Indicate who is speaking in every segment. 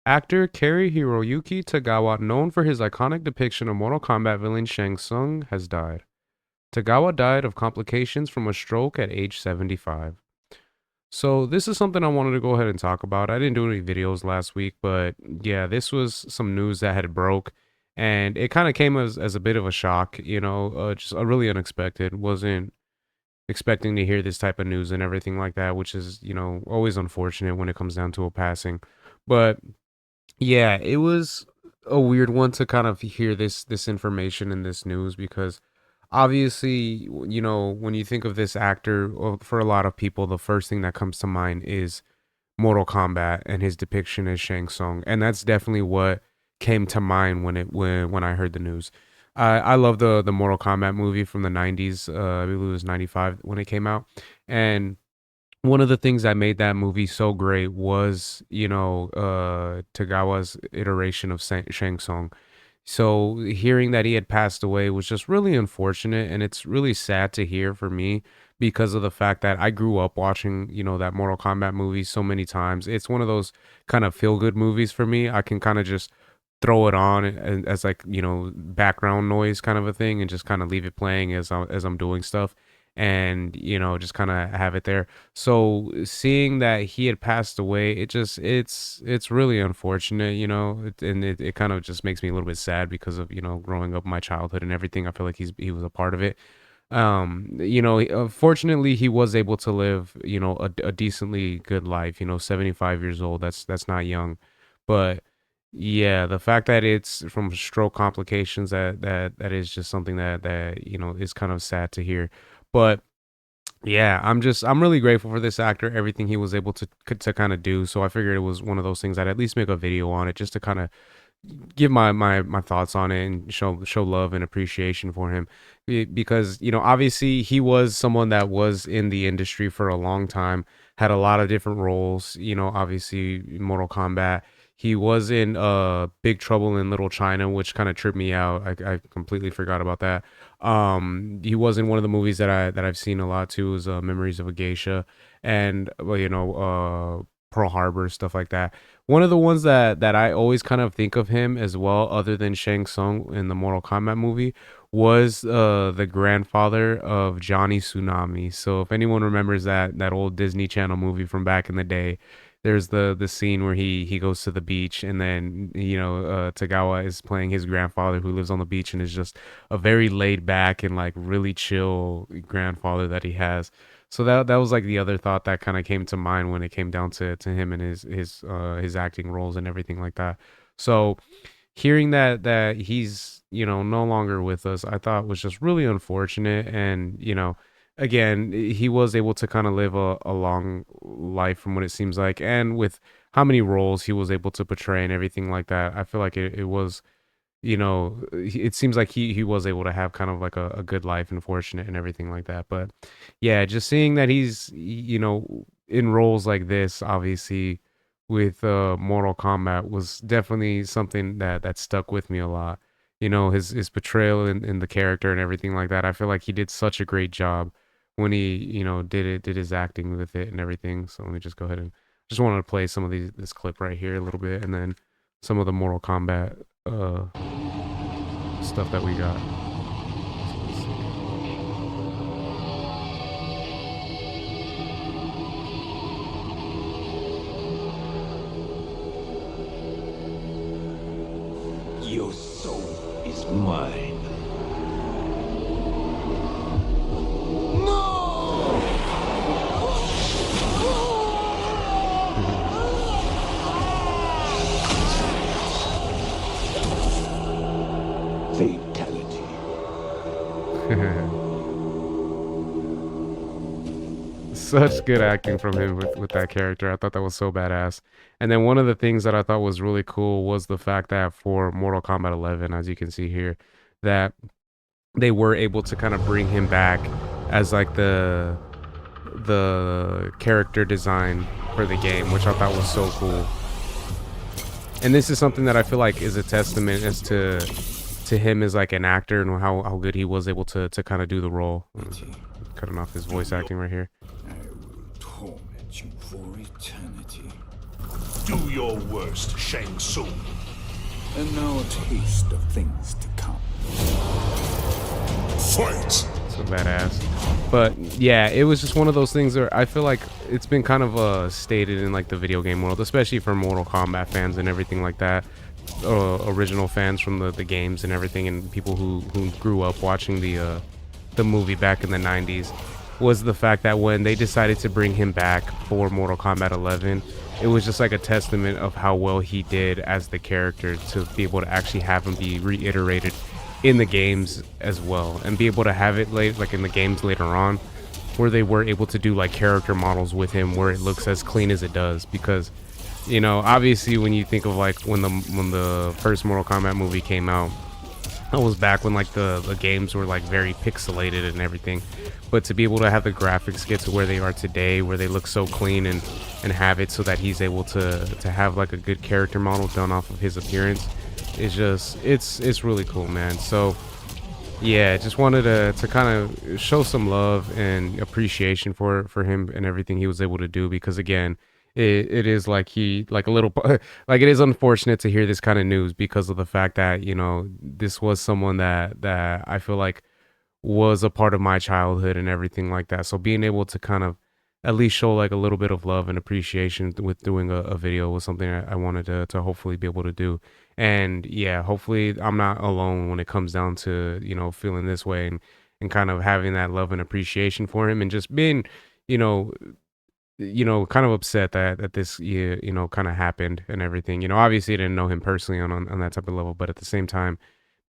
Speaker 1: Actor Cary-Hiroyuki Tagawa, known for his iconic depiction of Mortal Kombat villain Shang, has died. Tagawa died of complications from a stroke at age 75. So this is something I wanted to go ahead and talk about. I didn't do any videos last week, but yeah, this was some news that had broke, and it kind of came as a bit of a shock, just a really unexpected. Wasn't expecting to hear this type of news and everything like that, which is, always unfortunate when it comes down to a passing. But yeah, it was a weird one to kind of hear this information and this news because obviously, when you think of this actor, for a lot of people, the first thing that comes to mind is Mortal Kombat and his depiction as Shang Tsung, and that's definitely what came to mind when I heard the news. I love the Mortal Kombat movie from the '90s. I believe it was '95 when it came out, and one of the things that made that movie so great was, Tagawa's iteration of Shang Tsung. So hearing that he had passed away was just really unfortunate, and it's really sad to hear for me because of the fact that I grew up watching, that Mortal Kombat movie so many times. It's one of those kind of feel good movies for me. I can kind of just throw it on as like, background noise kind of a thing and just kind of leave it playing as I'm doing stuff and, just kind of have it there. So seeing that he had passed away, it's really unfortunate, and it kind of just makes me a little bit sad because of, growing up my childhood and everything. I feel like he was a part of it. Fortunately he was able to live, a decently good life, 75 years old. That's not young. But yeah, the fact that it's from stroke complications, that is just something that is kind of sad to hear. But yeah, I'm really grateful for this actor, everything he was able to kind of do. So I figured it was one of those things I'd at least make a video on it just to kind of give my thoughts on it and show love and appreciation for him. Because obviously he was someone that was in the industry for a long time, had a lot of different roles, obviously Mortal Kombat. He was in Big Trouble in Little China, which kind of tripped me out. I completely forgot about that. He was in one of the movies that I've seen a lot too, is Memories of a Geisha, and well, Pearl Harbor, stuff like that. One of the ones that I always kind of think of him as well, other than Shang Tsung in the Mortal Kombat movie, was the grandfather of Johnny Tsunami. So if anyone remembers that old Disney Channel movie from back in the day, there's the scene where he goes to the beach, and then Tagawa is playing his grandfather who lives on the beach and is just a very laid back and like really chill grandfather that he has. So that was like the other thought that kind of came to mind when it came down to him and his acting roles and everything like that. So hearing that he's no longer with us, I thought was just really unfortunate. And again, he was able to kind of live a long life from what it seems like, and with how many roles he was able to portray and everything like that, I feel like it was, it seems like he was able to have kind of like a good life and fortunate and everything like that. But yeah, just seeing that he's, in roles like this, obviously with Mortal Kombat, was definitely something that stuck with me a lot. His portrayal in the character and everything like that. I feel like he did such a great job when he, did his acting with it and everything. So let me just go ahead and just wanted to play some of this clip right here a little bit, and then some of the Mortal Kombat stuff that we got. So let's see.
Speaker 2: Your soul is mine. Fatality.
Speaker 1: Such good acting from him with that character. I thought that was so badass. And then one of the things that I thought was really cool was the fact that for Mortal Kombat 11, as you can see here, that they were able to kind of bring him back as like the character design for the game, which I thought was so cool. And this is something that I feel like is a testament as to him as like an actor and how good he was able to kind of do the role. Cutting off his voice acting right here.
Speaker 2: I will torment you for eternity.
Speaker 3: Do your worst, Shang Tsung.
Speaker 4: And now a taste of things to come.
Speaker 3: Fight!
Speaker 1: So badass. But yeah, it was just one of those things where I feel like it's been kind of stated in like the video game world, especially for Mortal Kombat fans and everything like that. Original fans from the games and everything, and people who grew up watching the movie back in the 90s, was the fact that when they decided to bring him back for Mortal Kombat 11, it was just like a testament of how well he did as the character, to be able to actually have him be reiterated in the games as well, and be able to have it like in the games later on, where they were able to do like character models with him where it looks as clean as it does. Because obviously when you think of like when the first Mortal Kombat movie came out, that was back when like the games were like very pixelated and everything. But to be able to have the graphics get to where they are today, where they look so clean, and have it so that he's able to have like a good character model done off of his appearance, is just it's really cool, man. So yeah, just wanted to kind of show some love and appreciation for him and everything he was able to do, because again, it is like he like a little like it is unfortunate to hear this kind of news, because of the fact that this was someone that I feel like was a part of my childhood and everything like that. So being able to kind of at least show like a little bit of love and appreciation with doing a video was something I wanted to hopefully be able to do. And yeah, hopefully I'm not alone when it comes down to, feeling this way, and kind of having that love and appreciation for him, and just being, you know, kind of upset that this, kind of happened and everything. Obviously I didn't know him personally on that type of level, but at the same time,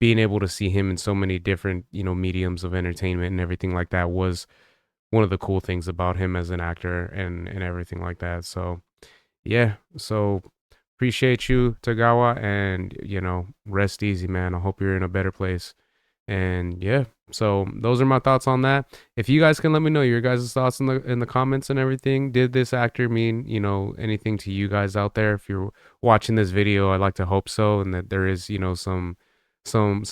Speaker 1: being able to see him in so many different, mediums of entertainment and everything like that was one of the cool things about him as an actor, and everything like that. So yeah, so appreciate you, Tagawa, and rest easy, man. I hope you're in a better place. And yeah, so those are my thoughts on that. If you guys can let me know your guys' thoughts in the comments and everything. Did this actor mean, anything to you guys out there? If you're watching this video, I'd like to hope so, and that there is, some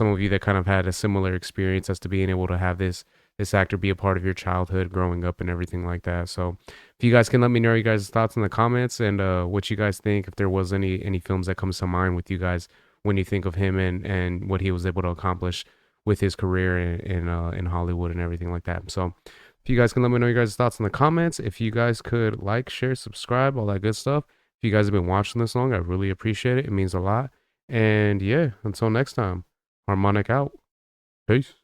Speaker 1: of you that kind of had a similar experience as to being able to have this actor be a part of your childhood growing up and everything like that. So if you guys can let me know your guys' thoughts in the comments, and what you guys think, if there was any films that comes to mind with you guys when you think of him, and what he was able to accomplish with his career in Hollywood and everything like that. So if you guys can let me know your guys' thoughts in the comments. If you guys could like, share, subscribe, all that good stuff. If you guys have been watching this long, I really appreciate it. It means a lot. And yeah, until next time, Harmonic out. Peace.